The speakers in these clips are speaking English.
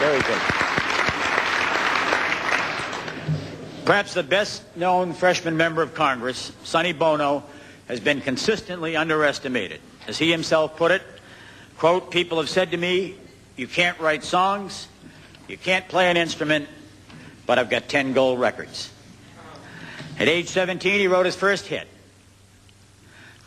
Very good. Perhaps the best-known freshman member of Congress, Sonny Bono, has been consistently underestimated. As he himself put it, quote, "People have said to me, you can't write songs, you can't play an instrument, but I've got 10 gold records." At age 17, he wrote his first hit,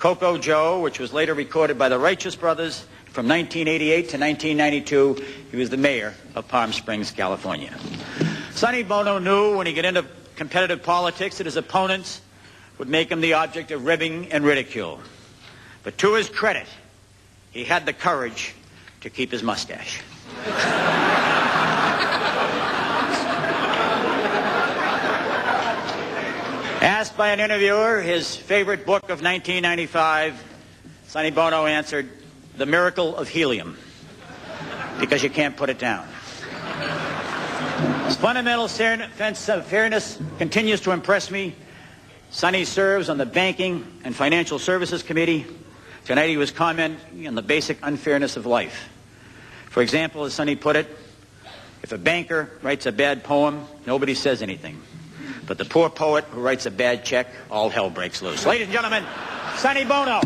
Coco Joe, which was later recorded by the Righteous Brothers. From 1988 to 1992, he was the mayor of Palm Springs, California. Sonny Bono knew when he got into competitive politics that his opponents would make him the object of ribbing and ridicule. But to his credit, he had the courage to keep his mustache. Asked by an interviewer his favorite book of 1995, Sonny Bono answered, "The Miracle of Helium," because you can't put it down. His fundamental sense of fairness continues to impress me. Sonny serves on the Banking and Financial Services Committee. Tonight he was commenting on the basic unfairness of life. For example, as Sonny put it, if a banker writes a bad poem, nobody says anything. But the poor poet who writes a bad check, all hell breaks loose. Ladies and gentlemen, Sonny Bono.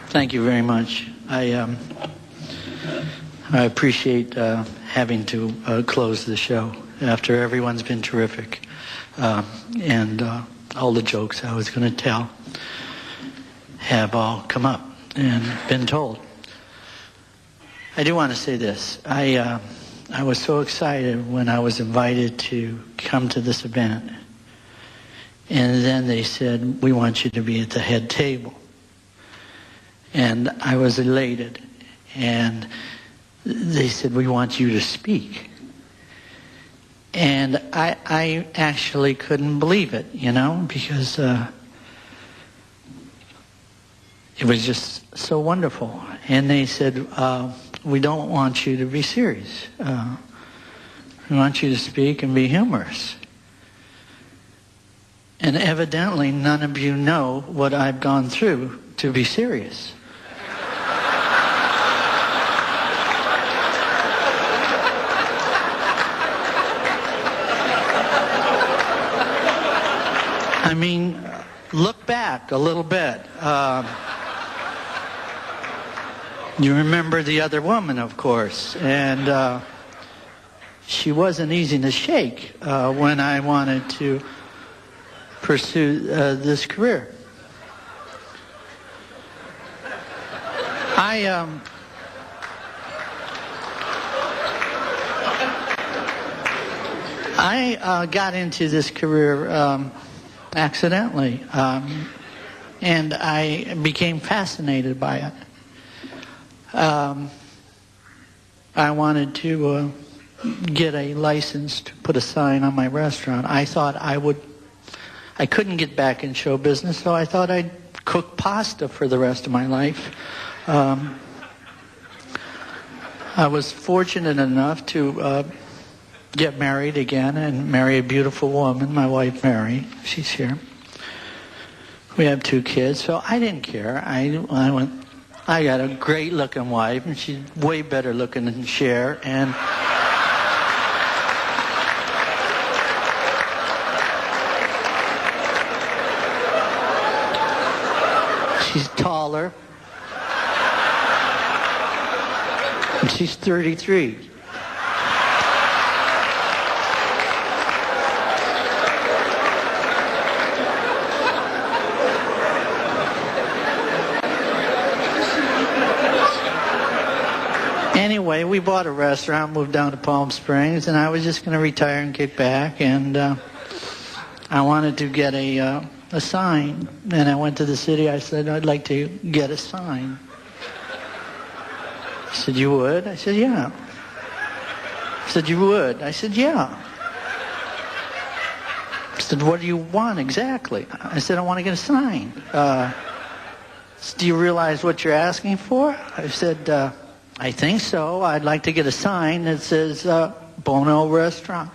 Thank you very much. I appreciate having to close the show after everyone's been terrific. And all the jokes I was going to tell have all come up and been told. I do want to say this. I was so excited when I was invited to come to this event. And then they said, "We want you to be at the head table." And I was elated. And they said, "We want you to speak." And I actually couldn't believe it, you know, because it was just so wonderful. And they said, "We don't want you to be serious. We want you to speak and be humorous." And evidently none of you know what I've gone through to be serious. I mean, look back a little bit. You remember the other woman, of course, and she wasn't easy to shake when I wanted to pursue this career. I got into this career accidentally, and I became fascinated by it. I wanted to get a license to put a sign on my restaurant. I thought I couldn't get back in show business, so I thought I'd cook pasta for the rest of my life. I was fortunate enough to get married again and marry a beautiful woman, my wife Mary. She's here. We have 2 kids, so I didn't care. I got a great-looking wife, and she's way better looking than Cher, and she's taller, and she's 33. Anyway, we bought a restaurant, moved down to Palm Springs, and I was just going to retire and kick back, and I wanted to get a sign. And I went to the city. I said, "I'd like to get a sign." He said, "You would?" I said, "Yeah." He said, "You would?" I said, "Yeah." He said, "What do you want exactly?" I said, "I want to get a sign." "Do you realize what you're asking for?" I said, "I think so. I'd like to get a sign that says Bono Restaurant."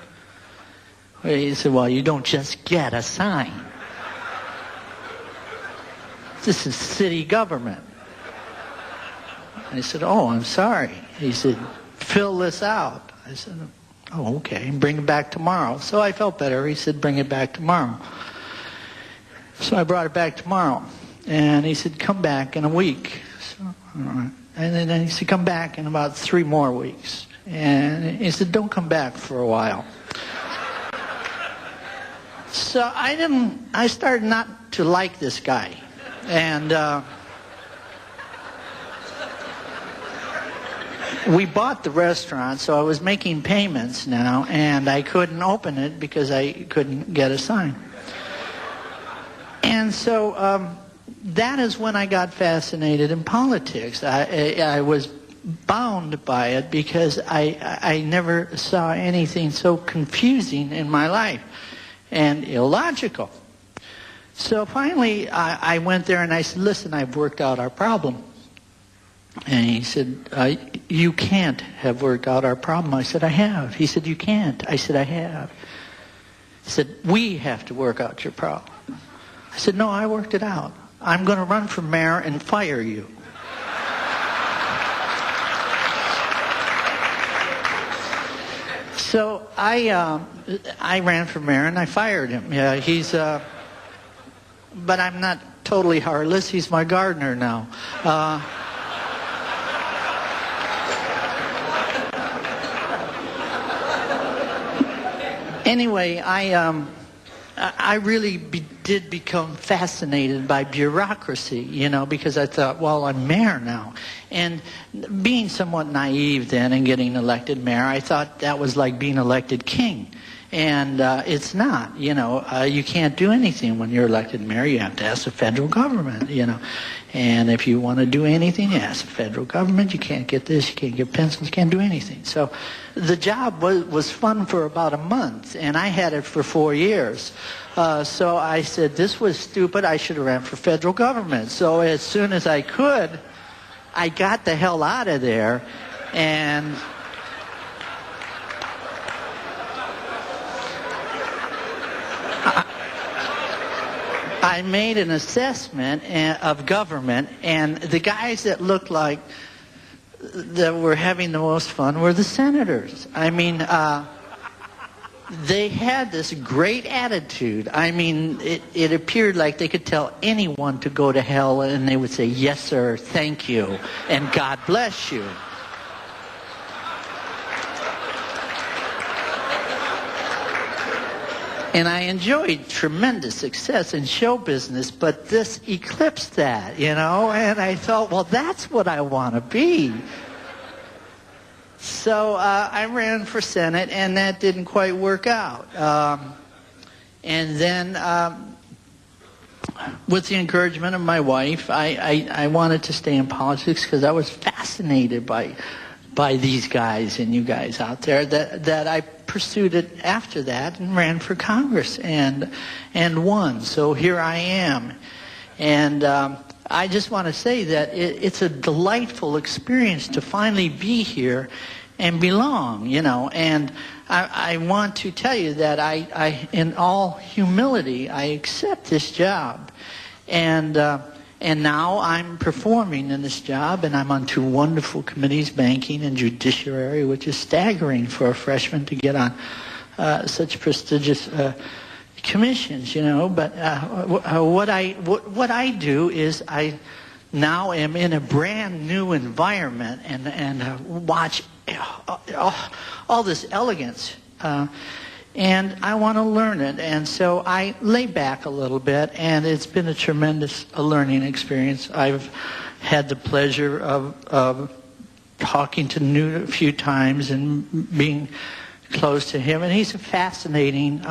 He said, "Well, you don't just get a sign. This is city government. I said, oh, I'm sorry. He said, fill this out. I said, oh, okay, bring it back tomorrow. So I felt better. He said, bring it back tomorrow. So I brought it back tomorrow. And he said, come back in a week. So, all right. And then he said, come back in about 3 more weeks. And he said, don't come back for a while. So I started not to like this guy. And we bought the restaurant, so I was making payments now, and I couldn't open it because I couldn't get a sign. And so that is when I got fascinated in politics. I was bound by it because I never saw anything so confusing in my life and illogical. So finally I went there and I said, listen, I've worked out our problem. And he said, you can't have worked out our problem. I said, I have. He said, you can't. I said, I have. He said, we have to work out your problem. I said, no, I worked it out. I'm going to run for mayor and fire you. So I ran for mayor and I fired him. Yeah, he's, but I'm not totally heartless. He's my gardener now. Anyway, I really did become fascinated by bureaucracy, you know, because I thought, well, I'm mayor now. And being somewhat naive then and getting elected mayor, I thought that was like being elected king. And it's not, you know. You can't do anything when you're elected mayor. You have to ask the federal government, you know. And if you want to do anything, you ask the federal government. You can't get this, you can't get pencils, you can't do anything. So the job was fun for about a month, and I had it for 4 years. So I said, this was stupid. I should have ran for federal government. So as soon as I could, I got the hell out of there, and I made an assessment of government, and the guys that looked like that were having the most fun were the senators. I mean, they had this great attitude. I mean, it appeared like they could tell anyone to go to hell, and they would say, yes, sir, thank you, and God bless you. And I enjoyed tremendous success in show business, but this eclipsed that, you know? And I thought, well, that's what I want to be. So I ran for Senate, and that didn't quite work out. And then, with the encouragement of my wife, I wanted to stay in politics because I was fascinated by these guys and you guys out there, that I pursued it after that and ran for Congress and won. So here I am. And I just want to say that it's a delightful experience to finally be here and belong, you know. And I want to tell you that I in all humility, I accept this job. And now I'm performing in this job, and I'm on 2 wonderful committees, banking and judiciary, which is staggering for a freshman to get on such prestigious commissions, you know. But what I do is I now am in a brand new environment and watch all this elegance. And I want to learn it, and so I lay back a little bit, and it's been a tremendous learning experience. I've had the pleasure of talking to Newt a few times and being close to him, and he's a fascinating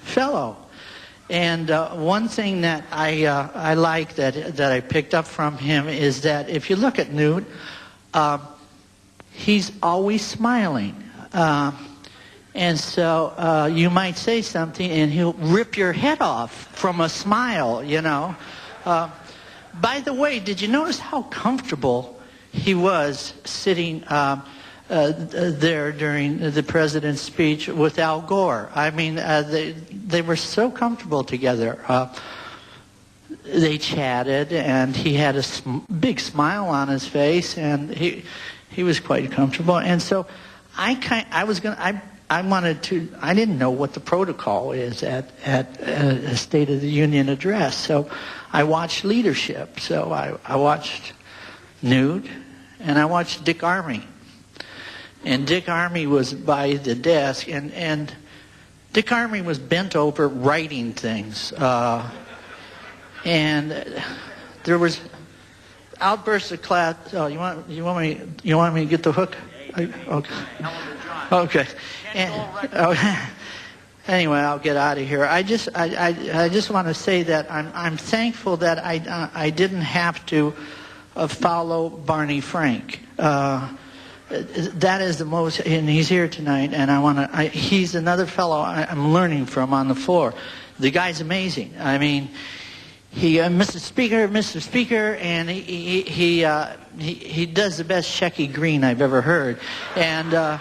fellow. And one thing that I like that I picked up from him is that if you look at Newt, he's always smiling. And so you might say something and he'll rip your head off from a smile, you know. By the way, did you notice how comfortable he was sitting there during the president's speech with Al Gore? I mean, they were so comfortable together. they chatted, and he had a big smile on his face, and he was quite comfortable. And so I didn't know what the protocol is at a State of the Union address. So I watched leadership. So I watched Newt, and I watched Dick Armey. And Dick Armey was by the desk, and Dick Armey was bent over writing things. And there was outbursts of class. Oh, you want me to get the hook? Okay. Anyway, I'll get out of here. I just want to say that I'm thankful that I didn't have to follow Barney Frank. That is the most, and he's here tonight, and he's another fellow I'm learning from on the floor. The guy's amazing. I mean, he, Mr. Speaker, and he does the best Shecky Green I've ever heard, and.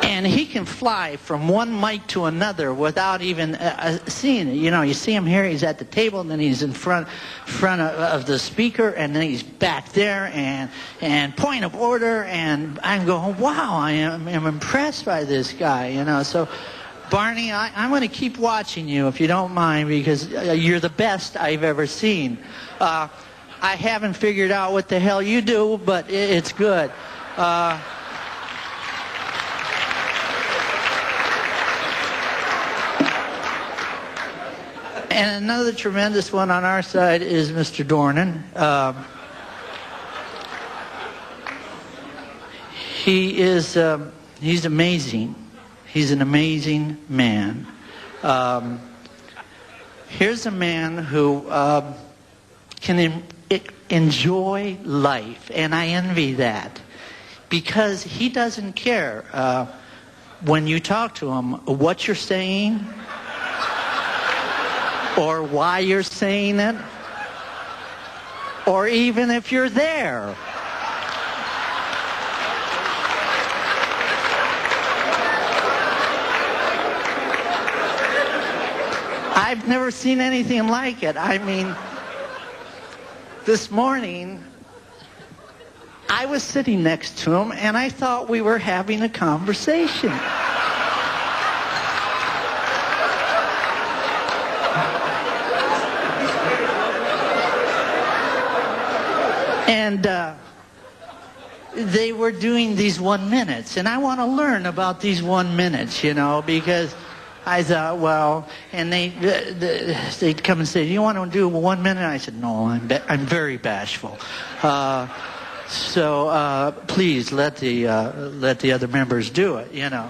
And he can fly from one mic to another without even seeing it. You know, you see him here, he's at the table, and then he's in front of the speaker, and then he's back there, and point of order, and I'm going, wow, I am impressed by this guy, you know. So, Barney, I'm going to keep watching you, if you don't mind, because you're the best I've ever seen. I haven't figured out what the hell you do, but it's good. And another tremendous one on our side is Mr. Dornan. He's amazing. He's an amazing man. Here's a man who can enjoy life, and I envy that, because he doesn't care when you talk to him what you're saying, or why you're saying it, or even if you're there. I've never seen anything like it. I mean, this morning, I was sitting next to him, and I thought we were having a conversation. And they were doing these 1 minutes, and I want to learn about these 1 minutes, you know, because I thought, well, and they'd come and say, "Do you want to do 1 minute?" I said, "No, I'm very bashful. So please let the other members do it, you know."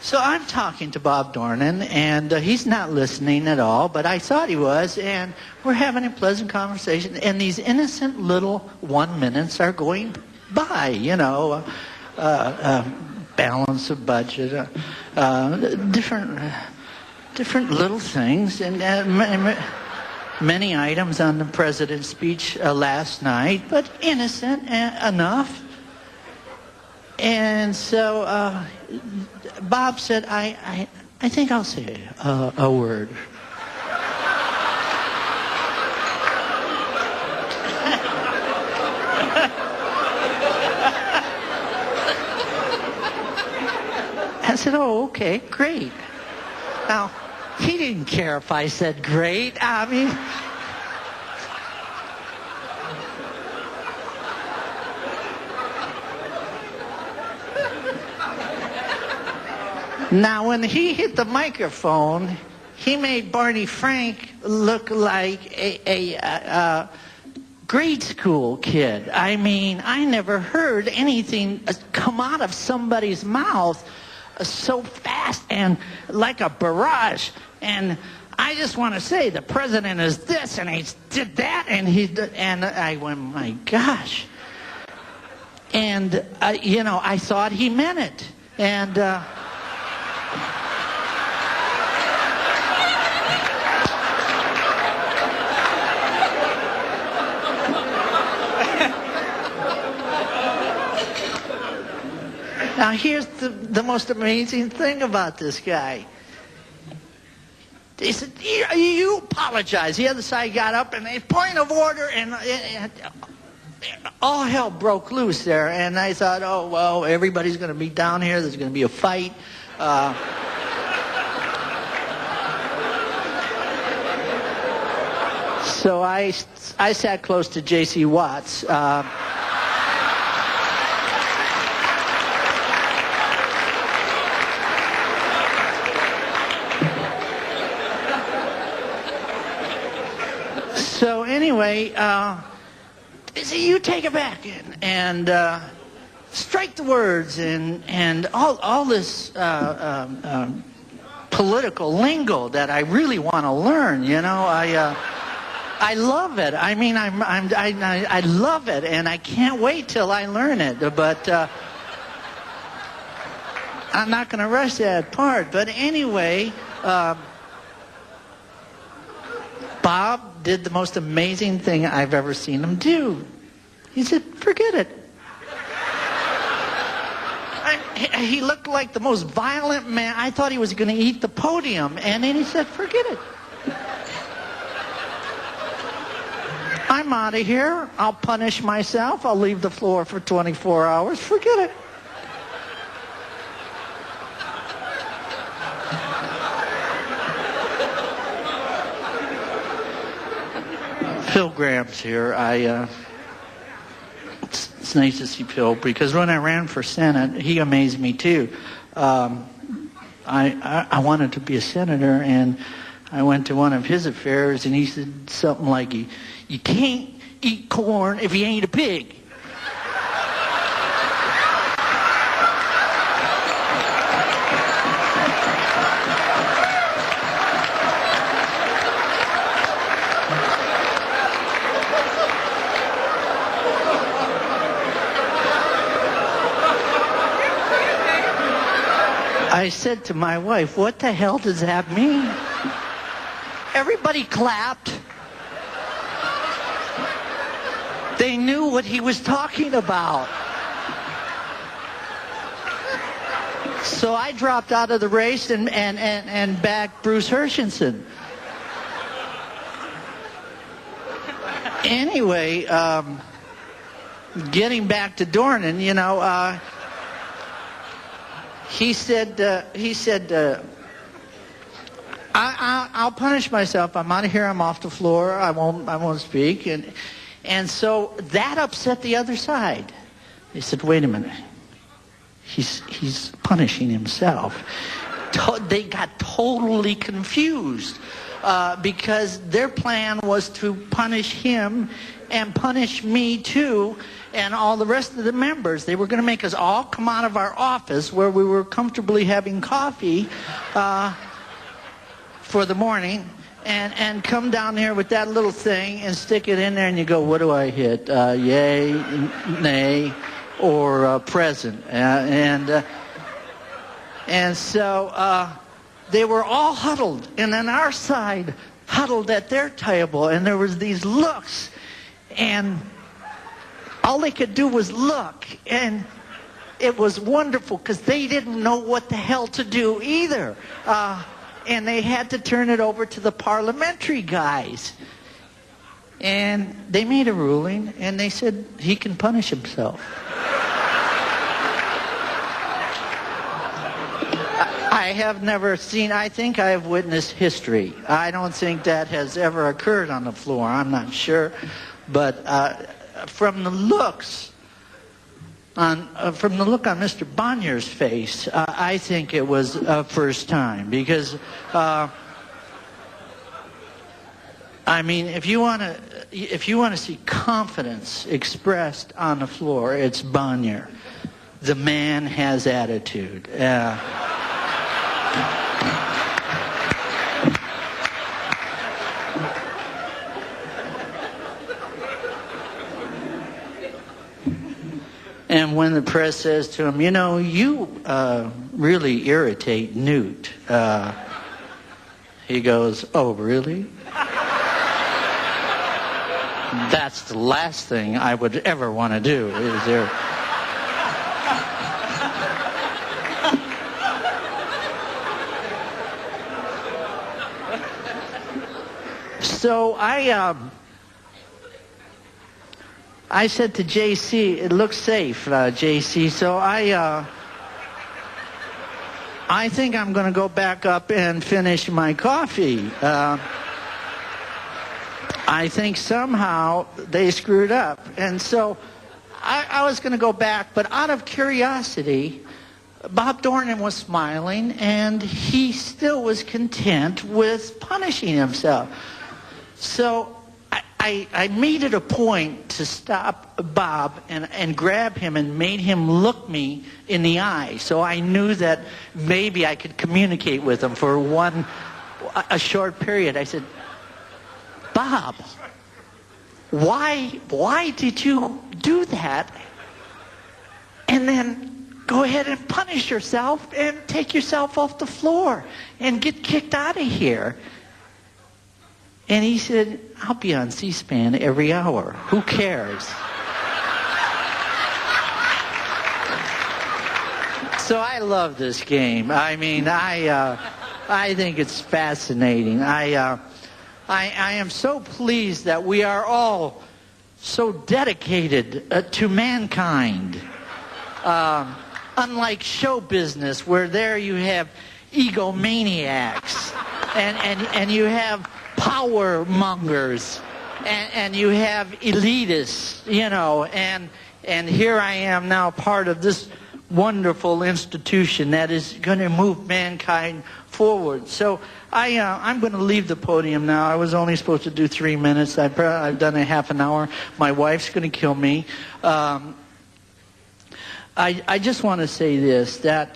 So I'm talking to Bob Dornan, and he's not listening at all, but I thought he was, and we're having a pleasant conversation, and these innocent little 1 minutes are going by, you know, balance of budget, different little things, and many items on the president's speech last night, but innocent enough. And so Bob said, I think I'll say a word. I said, "Oh, okay, great." Now, he didn't care if I said great. I mean, now when he hit the microphone, he made Barney Frank look like a grade school kid. I mean, I never heard anything come out of somebody's mouth so fast and like a barrage. And I just want to say the president is this, and he did that, and I went, my gosh. And you know, I thought he meant it. And Now here's the most amazing thing about this guy. He said, you apologize. The other side got up and a point of order, and all hell broke loose there. And I thought, oh, well, everybody's going to be down here. There's going to be a fight. So I sat close to J.C. Watts. So anyway, you take it back and strike the words and all this political lingo that I really want to learn. I love it. I mean, I love it, and I can't wait till I learn it. But I'm not going to rush that part. But anyway. Bob did the most amazing thing I've ever seen him do. He said, forget it. He looked like the most violent man. I thought he was going to eat the podium. And then he said, forget it. I'm out of here. I'll punish myself. I'll leave the floor for 24 hours. Forget it. Phil Graham's here. It's nice to see Phil, because when I ran for Senate, he amazed me too. I wanted to be a senator, and I went to one of his affairs, and he said something like, you can't eat corn if you ain't a pig. I said to my wife, what the hell does that mean? Everybody clapped. They knew what he was talking about. So I dropped out of the race and backed Bruce Hershenson. Anyway, getting back to Dornan, he said, I'll punish myself. I'm out of here. I'm off the floor. I won't speak. And so that upset the other side. They said, wait a minute. He's punishing himself. They got totally confused because their plan was to punish him and punish me too, and all the rest of the members. They were going to make us all come out of our office where we were comfortably having coffee for the morning and come down here with that little thing and stick it in there, and you go, what do I hit? Yay, nay, or present. And so they were all huddled, and then our side huddled at their table, and there was these looks, and all they could do was look, and it was wonderful because they didn't know what the hell to do either. And they had to turn it over to the parliamentary guys. And they made a ruling, and they said he can punish himself. I have never seen, I think I have witnessed history. I don't think that has ever occurred on the floor. I'm not sure. But from the look on Mr. Bonnier's face, I think it was a first time, because I mean, if you want to see confidence expressed on the floor, it's Bonnier. The man has attitude. And when the press says to him, you really irritate Newt, he goes, oh, really? That's the last thing I would ever want to do. Is there? So I said to JC, it looks safe, JC. So I think I'm going to go back up and finish my coffee. I think somehow they screwed up. And so I was going to go back, but out of curiosity, Bob Dornan was smiling, and he still was content with punishing himself. So I made it a point to stop Bob and grab him and made him look me in the eye. So I knew that maybe I could communicate with him for a short period. I said, Bob, why did you do that? And then go ahead and punish yourself and take yourself off the floor and get kicked out of here. And he said, I'll be on C-SPAN every hour. Who cares? So I love this game. I mean, I think it's fascinating. I am so pleased that we are all so dedicated to mankind. Unlike show business, where there you have egomaniacs and you have power mongers and you have elitists, you know, and here I am now part of this wonderful institution that is going to move mankind forward. So I'm going to leave the podium now. I was only supposed to do 3 minutes. I've done a half an hour. My wife's going to kill me. I just want to say this, that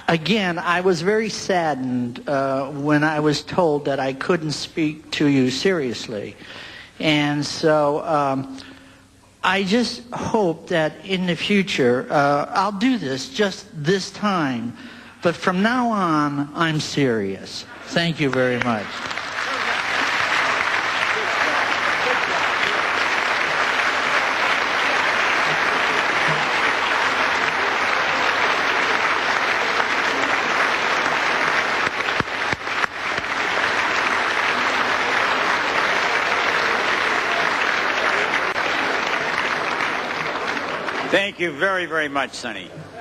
again, I was very saddened when I was told that I couldn't speak to you seriously. And so I just hope that in the future, I'll do this just this time. But from now on, I'm serious. Thank you very much. Thank you very, very much, Sonny.